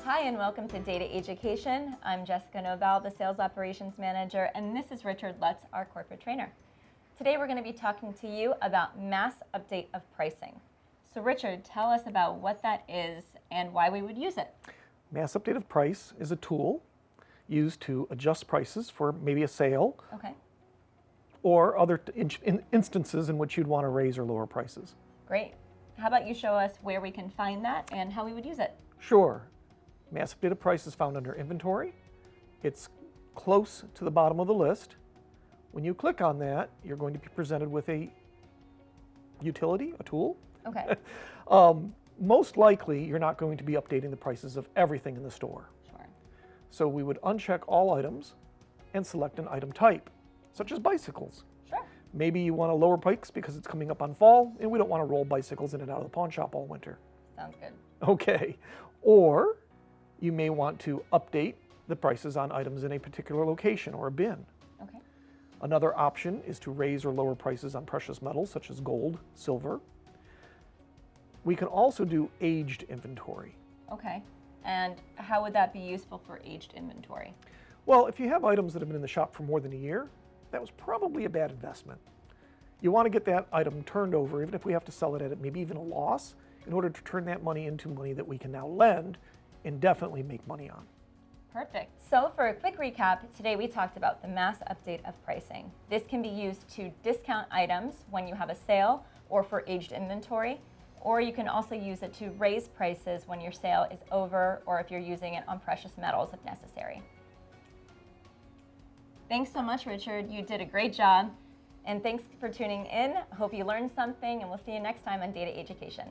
Hi and welcome to Data AgeUcation. I'm Jessica Novell, the Sales Operations Manager, and this is Richard Lutz, our Corporate Trainer. Today we're going to be talking to you about mass update of pricing. So Richard, tell us about what that is and why we would use it. Mass update of price is a tool used to adjust prices for maybe a sale or other instances in which you'd want to raise or lower prices. Great. How about you show us where we can find that and how we would use it? Sure. Mass update of price is found under inventory. It's close to the bottom of the list. When you click on that, you're going to be presented with a utility, a tool. Okay. Most likely, you're not going to be updating the prices of everything in the store. Sure. So we would uncheck all items and select an item type, such as bicycles. Sure. Maybe you want to lower bikes because it's coming up on fall, and we don't want to roll bicycles in and out of the pawn shop all winter. Sounds good. Okay. Or you may want to update the prices on items in a particular location or a bin. Okay. Another option is to raise or lower prices on precious metals such as gold, silver. We can also do aged inventory. Okay. And how would that be useful for aged inventory? Well, if you have items that have been in the shop for more than a year, that was probably a bad investment. You want to get that item turned over, even if we have to sell it at maybe even a loss, in order to turn that money into money that we can now lend and definitely make money on. Perfect. So for a quick recap, today we talked about the mass update of pricing. This can be used to discount items when you have a sale or for aged inventory, or you can also use it to raise prices when your sale is over or if you're using it on precious metals if necessary. Thanks so much, Richard. You did a great job. And thanks for tuning in. Hope you learned something, and we'll see you next time on Data AgeUcation.